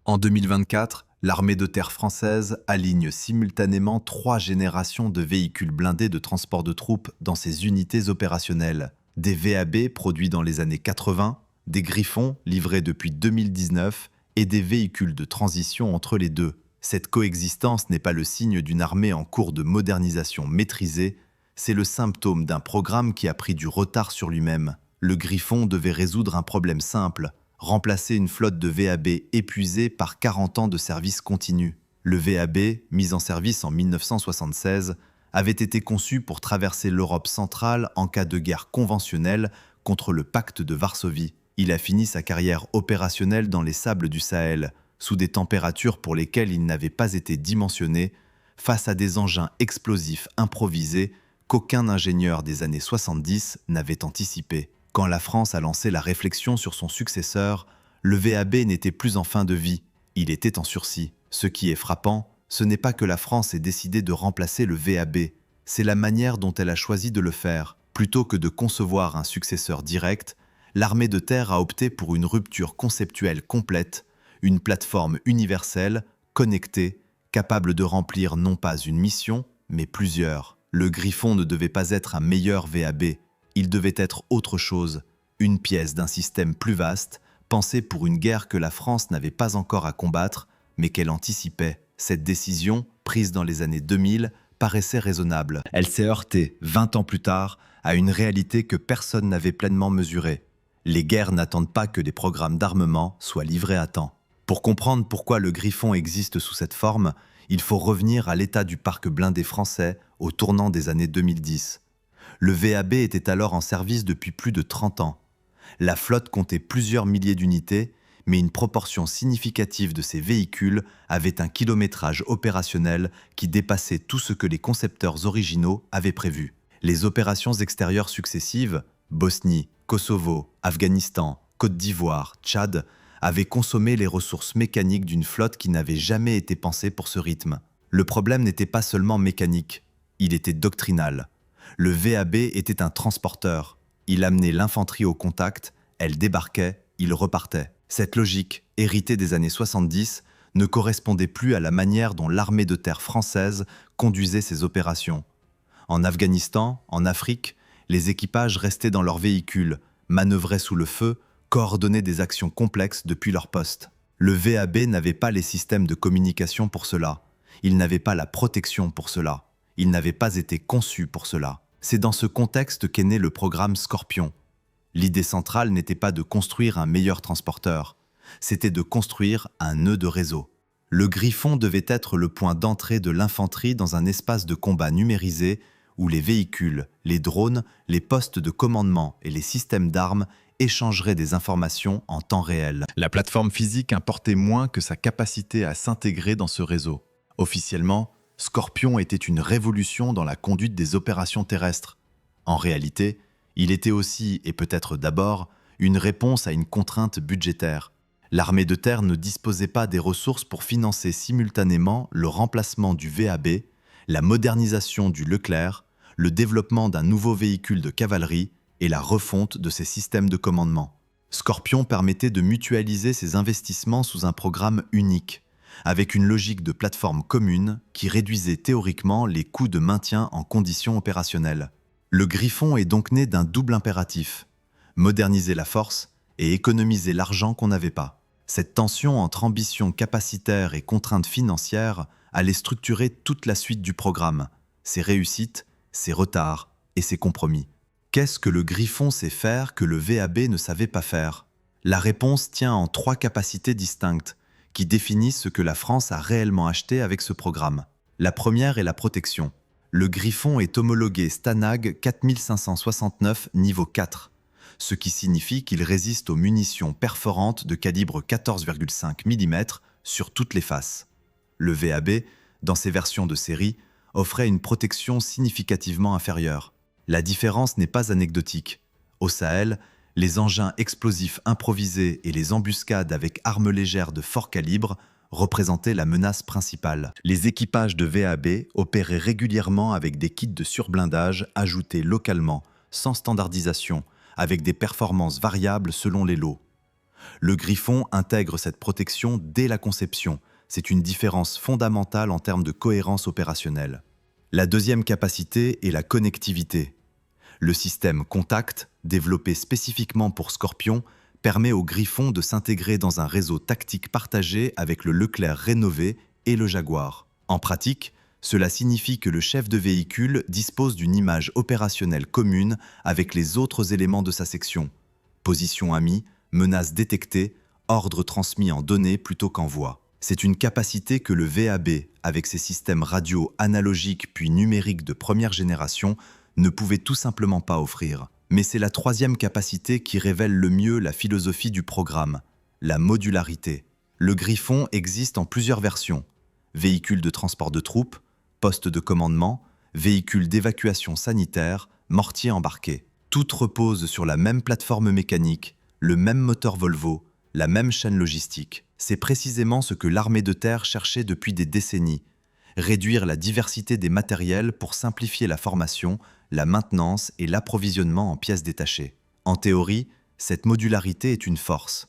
En 2024, l'armée de terre française aligne simultanément 3 générations de véhicules blindés de transport de troupes dans ses unités opérationnelles. Des VAB produits dans les années 80, des Griffons livrés depuis 2019 et des véhicules de transition entre les deux. Cette coexistence n'est pas le signe d'une armée en cours de modernisation maîtrisée, c'est le symptôme d'un programme qui a pris du retard sur lui-même. Le Griffon devait résoudre un problème simple: remplacer une flotte de VAB épuisée par 40 ans de service continu. Le VAB, mis en service en 1976, avait été conçu pour traverser l'Europe centrale en cas de guerre conventionnelle contre le pacte de Varsovie. Il a fini sa carrière opérationnelle dans les sables du Sahel, sous des températures pour lesquelles il n'avait pas été dimensionné, face à des engins explosifs improvisés qu'aucun ingénieur des années 70 n'avait anticipé. Quand la France a lancé la réflexion sur son successeur, le VAB n'était plus en fin de vie, il était en sursis. Ce qui est frappant, ce n'est pas que la France ait décidé de remplacer le VAB, c'est la manière dont elle a choisi de le faire. Plutôt que de concevoir un successeur direct, l'armée de terre a opté pour une rupture conceptuelle complète, une plateforme universelle, connectée, capable de remplir non pas une mission, mais plusieurs. Le Griffon ne devait pas être un meilleur VAB, il devait être autre chose, une pièce d'un système plus vaste, pensé pour une guerre que la France n'avait pas encore à combattre, mais qu'elle anticipait. Cette décision, prise dans les années 2000, paraissait raisonnable. Elle s'est heurtée, 20 ans plus tard, à une réalité que personne n'avait pleinement mesurée. Les guerres n'attendent pas que des programmes d'armement soient livrés à temps. Pour comprendre pourquoi le Griffon existe sous cette forme, il faut revenir à l'état du parc blindé français au tournant des années 2010. Le VAB était alors en service depuis plus de 30 ans. La flotte comptait plusieurs milliers d'unités, mais une proportion significative de ces véhicules avait un kilométrage opérationnel qui dépassait tout ce que les concepteurs originaux avaient prévu. Les opérations extérieures successives, Bosnie, Kosovo, Afghanistan, Côte d'Ivoire, Tchad, avaient consommé les ressources mécaniques d'une flotte qui n'avait jamais été pensée pour ce rythme. Le problème n'était pas seulement mécanique, il était doctrinal. Le VAB était un transporteur. Il amenait l'infanterie au contact, elle débarquait, il repartait. Cette logique, héritée des années 70, ne correspondait plus à la manière dont l'armée de terre française conduisait ses opérations. En Afghanistan, en Afrique, les équipages restaient dans leurs véhicules, manœuvraient sous le feu, coordonnaient des actions complexes depuis leur poste. Le VAB n'avait pas les systèmes de communication pour cela. Il n'avait pas la protection pour cela. Il n'avait pas été conçu pour cela. C'est dans ce contexte qu'est né le programme Scorpion. L'idée centrale n'était pas de construire un meilleur transporteur, c'était de construire un nœud de réseau. Le Griffon devait être le point d'entrée de l'infanterie dans un espace de combat numérisé où les véhicules, les drones, les postes de commandement et les systèmes d'armes échangeraient des informations en temps réel. La plateforme physique importait moins que sa capacité à s'intégrer dans ce réseau. Officiellement, Scorpion était une révolution dans la conduite des opérations terrestres. En réalité, il était aussi, et peut-être d'abord, une réponse à une contrainte budgétaire. L'armée de terre ne disposait pas des ressources pour financer simultanément le remplacement du VAB, la modernisation du Leclerc, le développement d'un nouveau véhicule de cavalerie et la refonte de ses systèmes de commandement. Scorpion permettait de mutualiser ces investissements sous un programme unique, avec une logique de plateforme commune qui réduisait théoriquement les coûts de maintien en conditions opérationnelles. Le Griffon est donc né d'un double impératif: moderniser la force et économiser l'argent qu'on n'avait pas. Cette tension entre ambition capacitaire et contraintes financières allait structurer toute la suite du programme, ses réussites, ses retards et ses compromis. Qu'est-ce que le Griffon sait faire que le VAB ne savait pas faire? La réponse tient en 3 capacités distinctes qui définissent ce que la France a réellement acheté avec ce programme. La première est la protection. Le Griffon est homologué Stanag 4569 niveau 4, ce qui signifie qu'il résiste aux munitions perforantes de calibre 14,5 mm sur toutes les faces. Le VAB, dans ses versions de série, offrait une protection significativement inférieure. La différence n'est pas anecdotique. Au Sahel, les engins explosifs improvisés et les embuscades avec armes légères de fort calibre représentaient la menace principale. Les équipages de VAB opéraient régulièrement avec des kits de surblindage ajoutés localement, sans standardisation, avec des performances variables selon les lots. Le Griffon intègre cette protection dès la conception. C'est une différence fondamentale en termes de cohérence opérationnelle. La deuxième capacité est la connectivité. Le système Contact, développé spécifiquement pour Scorpion, permet au Griffon de s'intégrer dans un réseau tactique partagé avec le Leclerc rénové et le Jaguar. En pratique, cela signifie que le chef de véhicule dispose d'une image opérationnelle commune avec les autres éléments de sa section. Position amie, menaces détectées, ordres transmis en données plutôt qu'en voix. C'est une capacité que le VAB, avec ses systèmes radio analogiques puis numériques de première génération, ne pouvait tout simplement pas offrir. Mais c'est la troisième capacité qui révèle le mieux la philosophie du programme, la modularité. Le Griffon existe en plusieurs versions. Véhicule de transport de troupes, poste de commandement, véhicule d'évacuation sanitaire, mortier embarqué. Toutes reposent sur la même plateforme mécanique, le même moteur Volvo, la même chaîne logistique. C'est précisément ce que l'armée de terre cherchait depuis des décennies. Réduire la diversité des matériels pour simplifier la formation, la maintenance et l'approvisionnement en pièces détachées. En théorie, cette modularité est une force.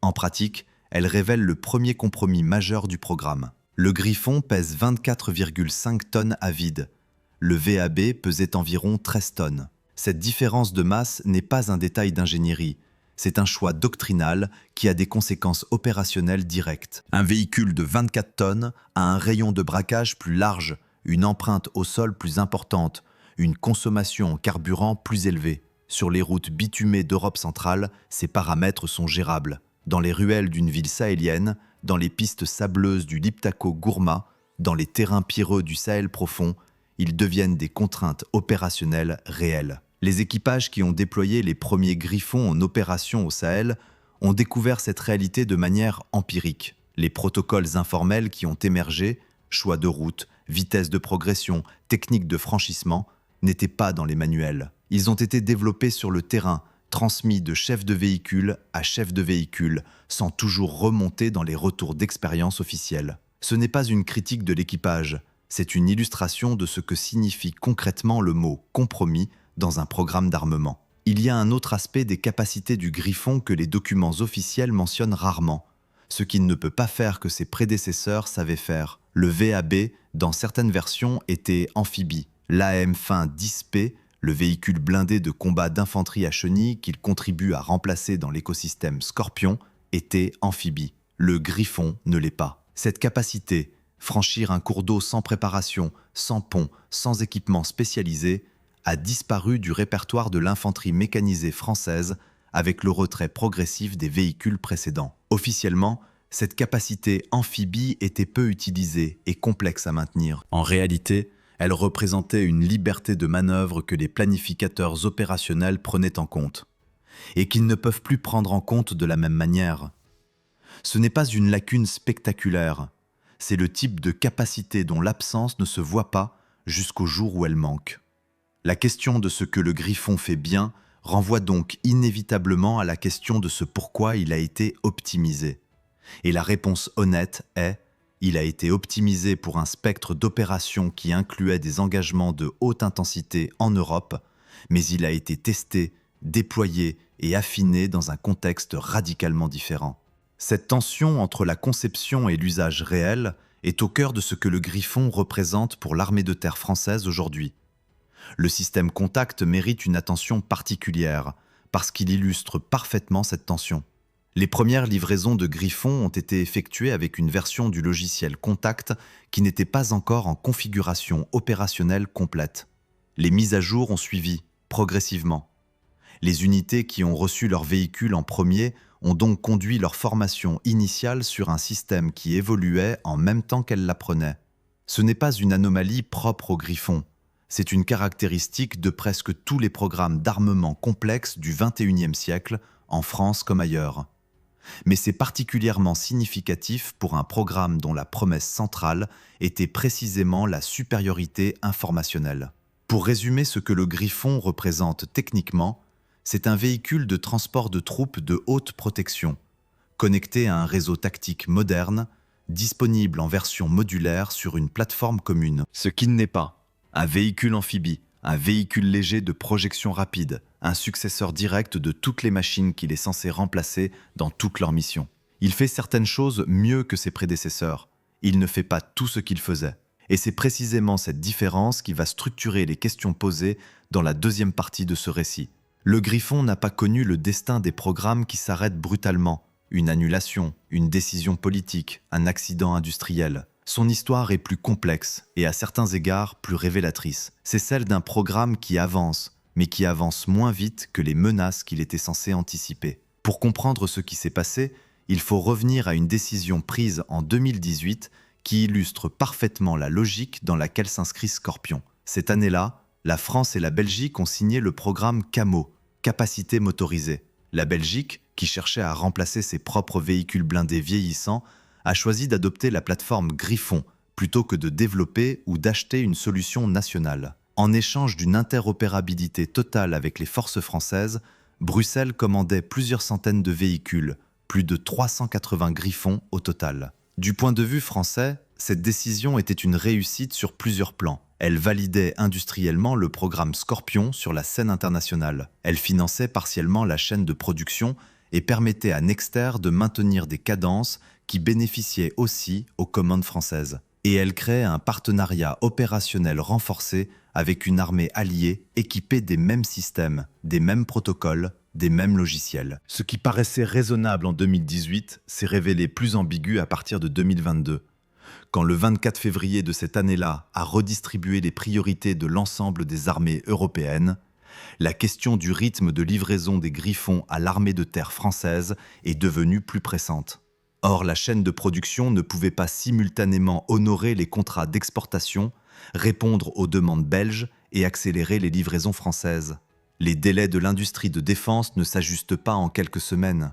En pratique, elle révèle le premier compromis majeur du programme. Le Griffon pèse 24,5 tonnes à vide. Le VAB pesait environ 13 tonnes. Cette différence de masse n'est pas un détail d'ingénierie. C'est un choix doctrinal qui a des conséquences opérationnelles directes. Un véhicule de 24 tonnes a un rayon de braquage plus large, une empreinte au sol plus importante, une consommation en carburant plus élevée. Sur les routes bitumées d'Europe centrale, ces paramètres sont gérables. Dans les ruelles d'une ville sahélienne, dans les pistes sableuses du Liptako-Gourma, dans les terrains pierreux du Sahel profond, ils deviennent des contraintes opérationnelles réelles. Les équipages qui ont déployé les premiers Griffons en opération au Sahel ont découvert cette réalité de manière empirique. Les protocoles informels qui ont émergé, choix de route, vitesse de progression, technique de franchissement, n'étaient pas dans les manuels. Ils ont été développés sur le terrain, transmis de chef de véhicule à chef de véhicule, sans toujours remonter dans les retours d'expérience officiels. Ce n'est pas une critique de l'équipage, c'est une illustration de ce que signifie concrètement le mot « compromis » dans un programme d'armement. Il y a un autre aspect des capacités du Griffon que les documents officiels mentionnent rarement, ce qu'il ne peut pas faire que ses prédécesseurs savaient faire. Le VAB, dans certaines versions, était amphibie. L'AM fin 10P, le véhicule blindé de combat d'infanterie à chenilles qu'il contribue à remplacer dans l'écosystème Scorpion, était amphibie. Le Griffon ne l'est pas. Cette capacité, franchir un cours d'eau sans préparation, sans pont, sans équipement spécialisé, a disparu du répertoire de l'infanterie mécanisée française avec le retrait progressif des véhicules précédents. Officiellement, cette capacité amphibie était peu utilisée et complexe à maintenir. En réalité, elle représentait une liberté de manœuvre que les planificateurs opérationnels prenaient en compte, et qu'ils ne peuvent plus prendre en compte de la même manière. Ce n'est pas une lacune spectaculaire, c'est le type de capacité dont l'absence ne se voit pas jusqu'au jour où elle manque. La question de ce que le Griffon fait bien renvoie donc inévitablement à la question de ce pourquoi il a été optimisé. Et la réponse honnête est « il a été optimisé pour un spectre d'opérations qui incluait des engagements de haute intensité en Europe, mais il a été testé, déployé et affiné dans un contexte radicalement différent. » Cette tension entre la conception et l'usage réel est au cœur de ce que le Griffon représente pour l'armée de terre française aujourd'hui. Le système Contact mérite une attention particulière parce qu'il illustre parfaitement cette tension. Les premières livraisons de Griffon ont été effectuées avec une version du logiciel Contact qui n'était pas encore en configuration opérationnelle complète. Les mises à jour ont suivi, progressivement. Les unités qui ont reçu leur véhicule en premier ont donc conduit leur formation initiale sur un système qui évoluait en même temps qu'elles l'apprenaient. Ce n'est pas une anomalie propre au Griffon. C'est une caractéristique de presque tous les programmes d'armement complexes du XXIe siècle, en France comme ailleurs. Mais c'est particulièrement significatif pour un programme dont la promesse centrale était précisément la supériorité informationnelle. Pour résumer ce que le Griffon représente techniquement, c'est un véhicule de transport de troupes de haute protection, connecté à un réseau tactique moderne, disponible en version modulaire sur une plateforme commune. Ce qui n'est pas un véhicule amphibie, un véhicule léger de projection rapide, un successeur direct de toutes les machines qu'il est censé remplacer dans toutes leurs missions. Il fait certaines choses mieux que ses prédécesseurs. Il ne fait pas tout ce qu'il faisait. Et c'est précisément cette différence qui va structurer les questions posées dans la deuxième partie de ce récit. Le Griffon n'a pas connu le destin des programmes qui s'arrêtent brutalement. Une annulation, une décision politique, un accident industriel. Son histoire est plus complexe et à certains égards plus révélatrice. C'est celle d'un programme qui avance, mais qui avance moins vite que les menaces qu'il était censé anticiper. Pour comprendre ce qui s'est passé, il faut revenir à une décision prise en 2018 qui illustre parfaitement la logique dans laquelle s'inscrit Scorpion. Cette année-là, la France et la Belgique ont signé le programme CAMO, Capacité motorisée. La Belgique, qui cherchait à remplacer ses propres véhicules blindés vieillissants, a choisi d'adopter la plateforme Griffon plutôt que de développer ou d'acheter une solution nationale. En échange d'une interopérabilité totale avec les forces françaises, Bruxelles commandait plusieurs centaines de véhicules, plus de 380 Griffons au total. Du point de vue français, cette décision était une réussite sur plusieurs plans. Elle validait industriellement le programme Scorpion sur la scène internationale. Elle finançait partiellement la chaîne de production et permettait à Nexter de maintenir des cadences qui bénéficiaient aussi aux commandes françaises. Et elle créait un partenariat opérationnel renforcé avec une armée alliée équipée des mêmes systèmes, des mêmes protocoles, des mêmes logiciels. Ce qui paraissait raisonnable en 2018 s'est révélé plus ambigu à partir de 2022, quand le 24 février de cette année-là a redistribué les priorités de l'ensemble des armées européennes. La question du rythme de livraison des Griffons à l'armée de terre française est devenue plus pressante. Or, la chaîne de production ne pouvait pas simultanément honorer les contrats d'exportation, répondre aux demandes belges et accélérer les livraisons françaises. Les délais de l'industrie de défense ne s'ajustent pas en quelques semaines.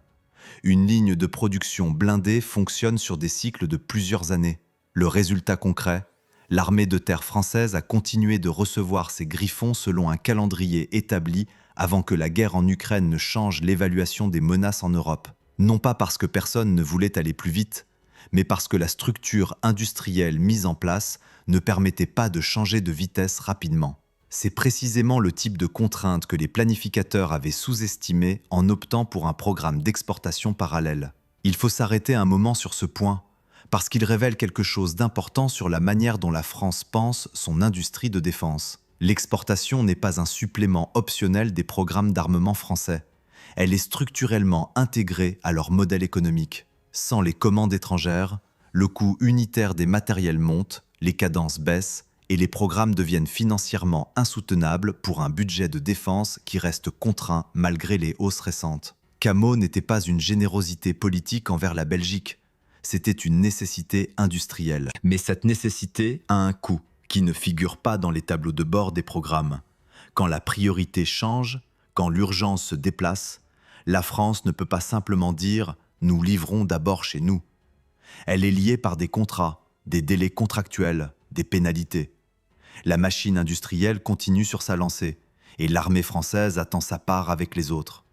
Une ligne de production blindée fonctionne sur des cycles de plusieurs années. Le résultat concret, l'armée de terre française a continué de recevoir ses Griffons selon un calendrier établi avant que la guerre en Ukraine ne change l'évaluation des menaces en Europe. Non pas parce que personne ne voulait aller plus vite, mais parce que la structure industrielle mise en place ne permettait pas de changer de vitesse rapidement. C'est précisément le type de contrainte que les planificateurs avaient sous-estimé en optant pour un programme d'exportation parallèle. Il faut s'arrêter un moment sur ce point, parce qu'il révèle quelque chose d'important sur la manière dont la France pense son industrie de défense. L'exportation n'est pas un supplément optionnel des programmes d'armement français. Elle est structurellement intégrée à leur modèle économique. Sans les commandes étrangères, le coût unitaire des matériels monte, les cadences baissent et les programmes deviennent financièrement insoutenables pour un budget de défense qui reste contraint malgré les hausses récentes. CAMO n'était pas une générosité politique envers la Belgique, c'était une nécessité industrielle. Mais cette nécessité a un coût qui ne figure pas dans les tableaux de bord des programmes. Quand la priorité change, quand l'urgence se déplace, la France ne peut pas simplement dire « nous livrons d'abord chez nous ». Elle est liée par des contrats, des délais contractuels, des pénalités. La machine industrielle continue sur sa lancée et l'armée française attend sa part avec les autres.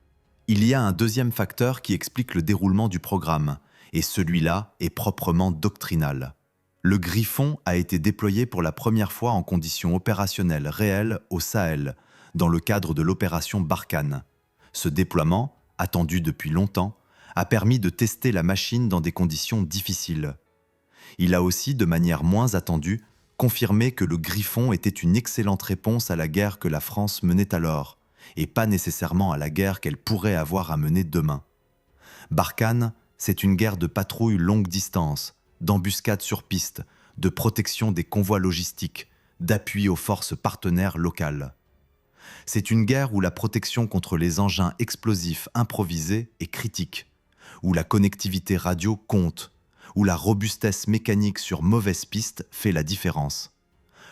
Il y a un deuxième facteur qui explique le déroulement du programme, et celui-là est proprement doctrinal. Le Griffon a été déployé pour la première fois en conditions opérationnelles réelles au Sahel, dans le cadre de l'opération Barkhane. Ce déploiement, attendu depuis longtemps, a permis de tester la machine dans des conditions difficiles. Il a aussi, de manière moins attendue, confirmé que le Griffon était une excellente réponse à la guerre que la France menait alors, et pas nécessairement à la guerre qu'elle pourrait avoir à mener demain. Barkhane, c'est une guerre de patrouille longue distance, d'embuscade sur piste, de protection des convois logistiques, d'appui aux forces partenaires locales. C'est une guerre où la protection contre les engins explosifs improvisés est critique, où la connectivité radio compte, où la robustesse mécanique sur mauvaise piste fait la différence.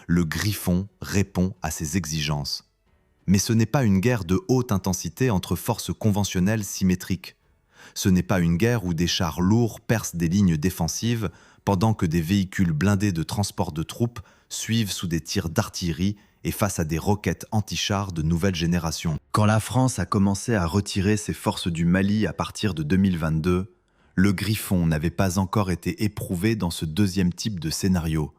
Le Griffon répond à ces exigences. Mais ce n'est pas une guerre de haute intensité entre forces conventionnelles symétriques. Ce n'est pas une guerre où des chars lourds percent des lignes défensives pendant que des véhicules blindés de transport de troupes suivent sous des tirs d'artillerie et face à des roquettes anti-chars de nouvelle génération. Quand la France a commencé à retirer ses forces du Mali à partir de 2022, le Griffon n'avait pas encore été éprouvé dans ce deuxième type de scénario,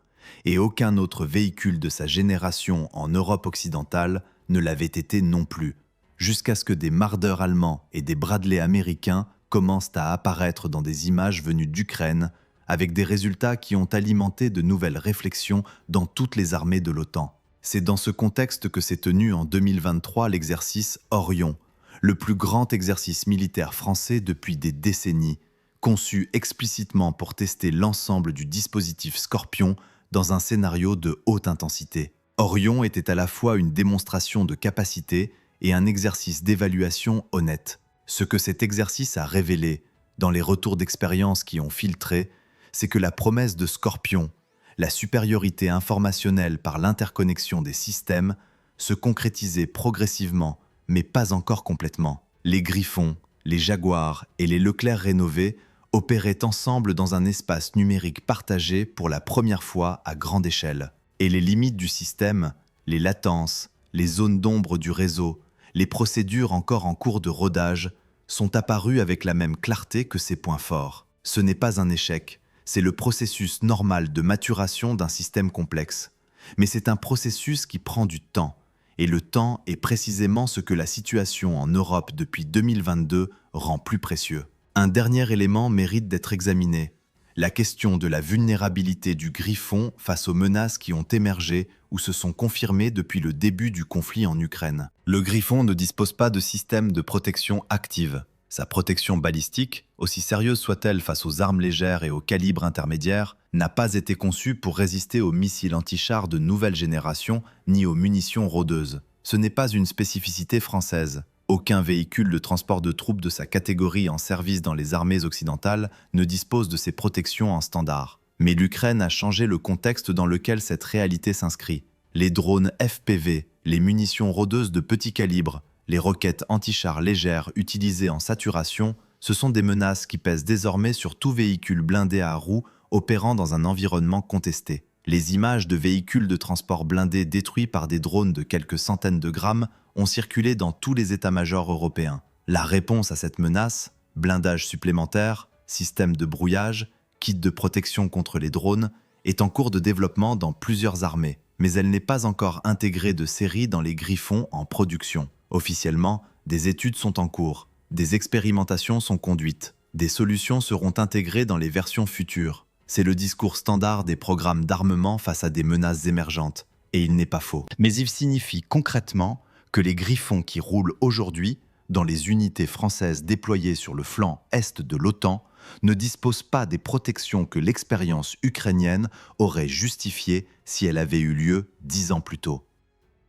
et aucun autre véhicule de sa génération en Europe occidentale ne l'avait été non plus, jusqu'à ce que des Marder allemands et des Bradley américains commencent à apparaître dans des images venues d'Ukraine, avec des résultats qui ont alimenté de nouvelles réflexions dans toutes les armées de l'OTAN. C'est dans ce contexte que s'est tenu en 2023 l'exercice Orion, le plus grand exercice militaire français depuis des décennies, conçu explicitement pour tester l'ensemble du dispositif Scorpion dans un scénario de haute intensité. Orion était à la fois une démonstration de capacité et un exercice d'évaluation honnête. Ce que cet exercice a révélé, dans les retours d'expérience qui ont filtré, c'est que la promesse de Scorpion, la supériorité informationnelle par l'interconnexion des systèmes, se concrétisait progressivement, mais pas encore complètement. Les Griffons, les Jaguars et les Leclerc rénovés opéraient ensemble dans un espace numérique partagé pour la première fois à grande échelle. Et les limites du système, les latences, les zones d'ombre du réseau, les procédures encore en cours de rodage, sont apparues avec la même clarté que ses points forts. Ce n'est pas un échec, c'est le processus normal de maturation d'un système complexe. Mais c'est un processus qui prend du temps. Et le temps est précisément ce que la situation en Europe depuis 2022 rend plus précieux. Un dernier élément mérite d'être examiné. La question de la vulnérabilité du Griffon face aux menaces qui ont émergé ou se sont confirmées depuis le début du conflit en Ukraine. Le Griffon ne dispose pas de système de protection active. Sa protection balistique, aussi sérieuse soit-elle face aux armes légères et au calibre intermédiaire, n'a pas été conçue pour résister aux missiles anti-chars de nouvelle génération ni aux munitions rôdeuses. Ce n'est pas une spécificité française. Aucun véhicule de transport de troupes de sa catégorie en service dans les armées occidentales ne dispose de ces protections en standard. Mais l'Ukraine a changé le contexte dans lequel cette réalité s'inscrit. Les drones FPV, les munitions rôdeuses de petit calibre, les roquettes anti-chars légères utilisées en saturation, ce sont des menaces qui pèsent désormais sur tout véhicule blindé à roues opérant dans un environnement contesté. Les images de véhicules de transport blindés détruits par des drones de quelques centaines de grammes ont circulé dans tous les états-majors européens. La réponse à cette menace, blindage supplémentaire, système de brouillage, kit de protection contre les drones, est en cours de développement dans plusieurs armées, mais elle n'est pas encore intégrée de série dans les Griffons en production. Officiellement, des études sont en cours, des expérimentations sont conduites, des solutions seront intégrées dans les versions futures. C'est le discours standard des programmes d'armement face à des menaces émergentes, et il n'est pas faux. Mais il signifie concrètement que les Griffons qui roulent aujourd'hui dans les unités françaises déployées sur le flanc est de l'OTAN ne disposent pas des protections que l'expérience ukrainienne aurait justifiées si elle avait eu lieu 10 ans plus tôt.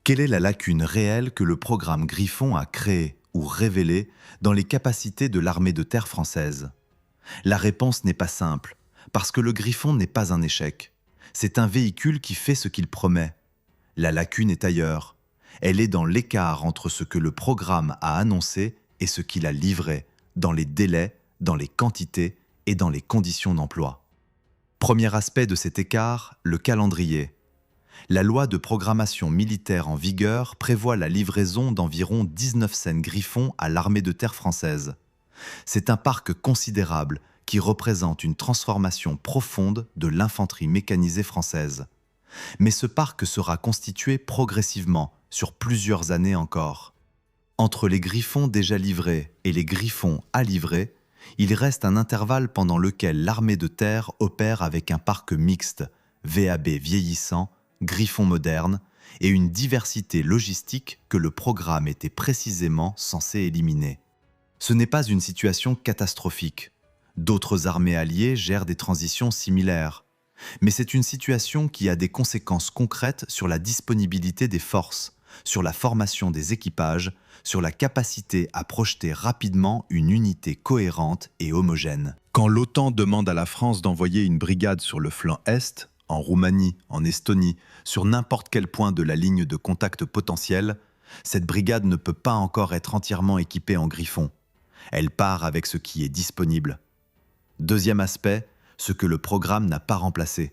Quelle est la lacune réelle que le programme Griffon a créée ou révélée dans les capacités de l'armée de terre française? La réponse n'est pas simple, parce que le Griffon n'est pas un échec. C'est un véhicule qui fait ce qu'il promet. La lacune est ailleurs. Elle est dans l'écart entre ce que le programme a annoncé et ce qu'il a livré, dans les délais, dans les quantités et dans les conditions d'emploi. Premier aspect de cet écart, le calendrier. La loi de programmation militaire en vigueur prévoit la livraison d'environ 19 scènes Griffon à l'armée de terre française. C'est un parc considérable qui représente une transformation profonde de l'infanterie mécanisée française. Mais ce parc sera constitué progressivement, sur plusieurs années encore. Entre les Griffons déjà livrés et les Griffons à livrer, il reste un intervalle pendant lequel l'armée de terre opère avec un parc mixte, VAB vieillissant, Griffon moderne et une diversité logistique que le programme était précisément censé éliminer. Ce n'est pas une situation catastrophique. D'autres armées alliées gèrent des transitions similaires. Mais c'est une situation qui a des conséquences concrètes sur la disponibilité des forces, sur la formation des équipages, sur la capacité à projeter rapidement une unité cohérente et homogène. Quand l'OTAN demande à la France d'envoyer une brigade sur le flanc Est, en Roumanie, en Estonie, sur n'importe quel point de la ligne de contact potentiel, cette brigade ne peut pas encore être entièrement équipée en Griffon. Elle part avec ce qui est disponible. Deuxième aspect, ce que le programme n'a pas remplacé.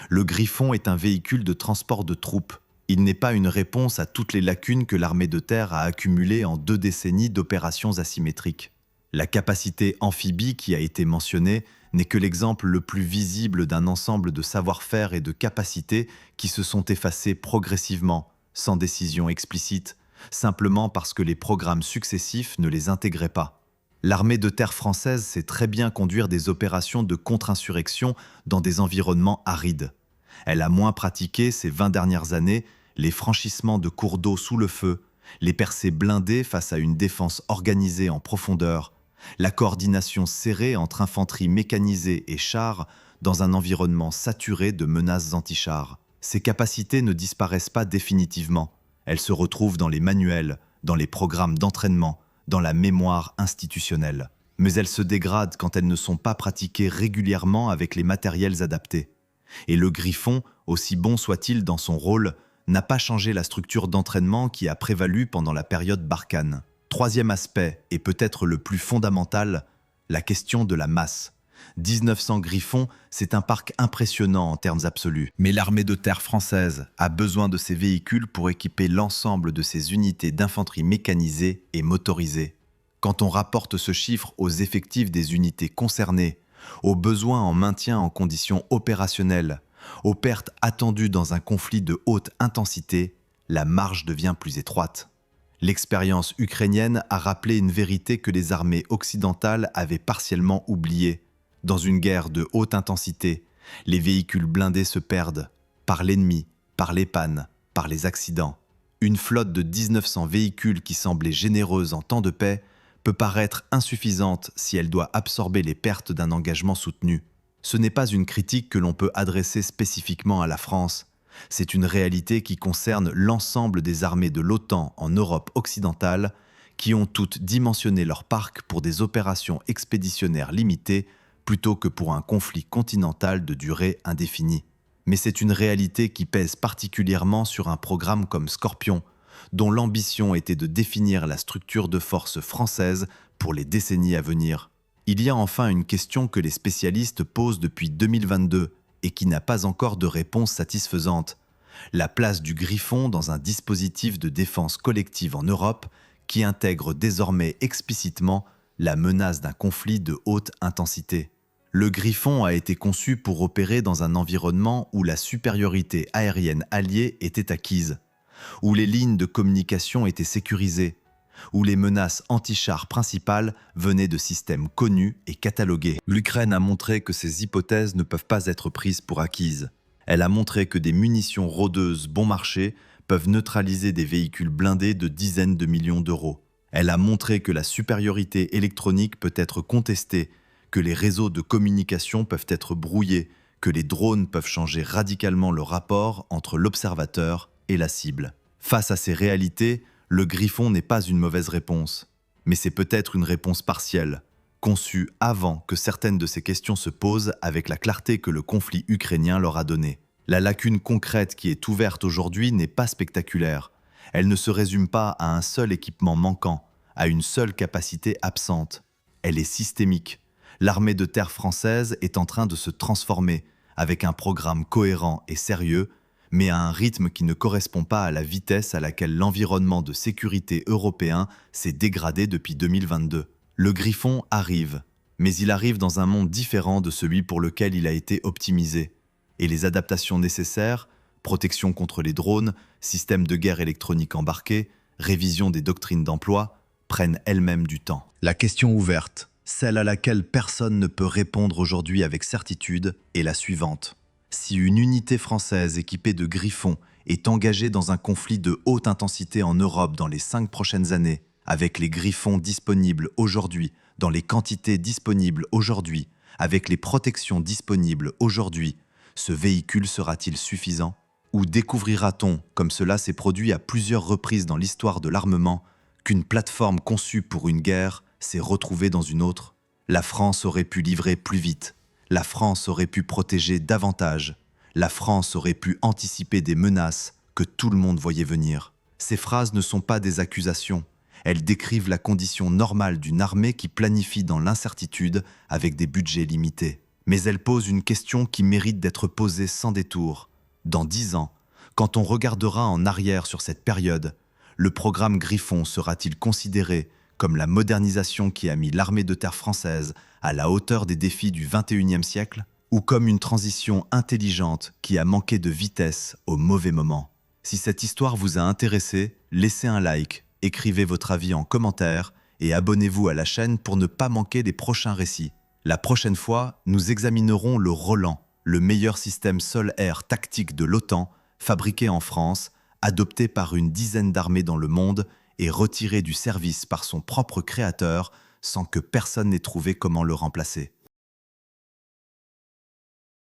Le Griffon est un véhicule de transport de troupes. Il n'est pas une réponse à toutes les lacunes que l'armée de terre a accumulées en 2 décennies d'opérations asymétriques. La capacité amphibie qui a été mentionnée n'est que l'exemple le plus visible d'un ensemble de savoir-faire et de capacités qui se sont effacés progressivement, sans décision explicite, simplement parce que les programmes successifs ne les intégraient pas. L'armée de terre française sait très bien conduire des opérations de contre-insurrection dans des environnements arides. Elle a moins pratiqué ces 20 dernières années les franchissements de cours d'eau sous le feu, les percées blindées face à une défense organisée en profondeur, la coordination serrée entre infanterie mécanisée et chars dans un environnement saturé de menaces anti-chars. Ces capacités ne disparaissent pas définitivement. Elles se retrouvent dans les manuels, dans les programmes d'entraînement, dans la mémoire institutionnelle. Mais elles se dégradent quand elles ne sont pas pratiquées régulièrement avec les matériels adaptés. Et le Griffon, aussi bon soit-il dans son rôle, n'a pas changé la structure d'entraînement qui a prévalu pendant la période Barkhane. Troisième aspect, et peut-être le plus fondamental, la question de la masse. 1900 Griffons, c'est un parc impressionnant en termes absolus. Mais l'armée de terre française a besoin de ces véhicules pour équiper l'ensemble de ses unités d'infanterie mécanisée et motorisée. Quand on rapporte ce chiffre aux effectifs des unités concernées, aux besoins en maintien en conditions opérationnelles, aux pertes attendues dans un conflit de haute intensité, la marge devient plus étroite. L'expérience ukrainienne a rappelé une vérité que les armées occidentales avaient partiellement oubliée. Dans une guerre de haute intensité, les véhicules blindés se perdent, par l'ennemi, par les pannes, par les accidents. Une flotte de 1900 véhicules qui semblait généreuse en temps de paix peut paraître insuffisante si elle doit absorber les pertes d'un engagement soutenu. Ce n'est pas une critique que l'on peut adresser spécifiquement à la France. C'est une réalité qui concerne l'ensemble des armées de l'OTAN en Europe occidentale qui ont toutes dimensionné leur parc pour des opérations expéditionnaires limitées plutôt que pour un conflit continental de durée indéfinie. Mais c'est une réalité qui pèse particulièrement sur un programme comme Scorpion, dont l'ambition était de définir la structure de force française pour les décennies à venir. Il y a enfin une question que les spécialistes posent depuis 2022 et qui n'a pas encore de réponse satisfaisante. La place du Griffon dans un dispositif de défense collective en Europe qui intègre désormais explicitement la menace d'un conflit de haute intensité. Le Griffon a été conçu pour opérer dans un environnement où la supériorité aérienne alliée était acquise, où les lignes de communication étaient sécurisées, où les menaces anti-chars principales venaient de systèmes connus et catalogués. L'Ukraine a montré que ces hypothèses ne peuvent pas être prises pour acquises. Elle a montré que des munitions rôdeuses bon marché peuvent neutraliser des véhicules blindés de dizaines de millions d'euros. Elle a montré que la supériorité électronique peut être contestée, que les réseaux de communication peuvent être brouillés, que les drones peuvent changer radicalement le rapport entre l'observateur et la cible. Face à ces réalités, le Griffon n'est pas une mauvaise réponse, mais c'est peut-être une réponse partielle, conçue avant que certaines de ces questions se posent avec la clarté que le conflit ukrainien leur a donnée. La lacune concrète qui est ouverte aujourd'hui n'est pas spectaculaire. Elle ne se résume pas à un seul équipement manquant, à une seule capacité absente. Elle est systémique. L'armée de terre française est en train de se transformer, avec un programme cohérent et sérieux, mais à un rythme qui ne correspond pas à la vitesse à laquelle l'environnement de sécurité européen s'est dégradé depuis 2022. Le Griffon arrive, mais il arrive dans un monde différent de celui pour lequel il a été optimisé. Et les adaptations nécessaires, protection contre les drones, système de guerre électronique embarqué, révision des doctrines d'emploi, prennent elles-mêmes du temps. La question ouverte, celle à laquelle personne ne peut répondre aujourd'hui avec certitude, est la suivante. Si une unité française équipée de Griffons est engagée dans un conflit de haute intensité en Europe dans les 5 prochaines années, avec les Griffons disponibles aujourd'hui, dans les quantités disponibles aujourd'hui, avec les protections disponibles aujourd'hui, ce véhicule sera-t-il suffisant? Ou découvrira-t-on, comme cela s'est produit à plusieurs reprises dans l'histoire de l'armement, qu'une plateforme conçue pour une guerre s'est retrouvée dans une autre? La France aurait pu livrer plus vite. La France aurait pu protéger davantage. La France aurait pu anticiper des menaces que tout le monde voyait venir. Ces phrases ne sont pas des accusations. Elles décrivent la condition normale d'une armée qui planifie dans l'incertitude avec des budgets limités. Mais elles posent une question qui mérite d'être posée sans détour. Dans 10 ans, quand on regardera en arrière sur cette période, le programme Griffon sera-t-il considéré comme la modernisation qui a mis l'armée de terre française à la hauteur des défis du XXIe siècle, ou comme une transition intelligente qui a manqué de vitesse au mauvais moment? Si cette histoire vous a intéressé, laissez un like, écrivez votre avis en commentaire et abonnez-vous à la chaîne pour ne pas manquer des prochains récits. La prochaine fois, nous examinerons le Roland, le meilleur système sol-air tactique de l'OTAN, fabriqué en France, adopté par une dizaine d'armées dans le monde et retiré du service par son propre créateur sans que personne n'ait trouvé comment le remplacer.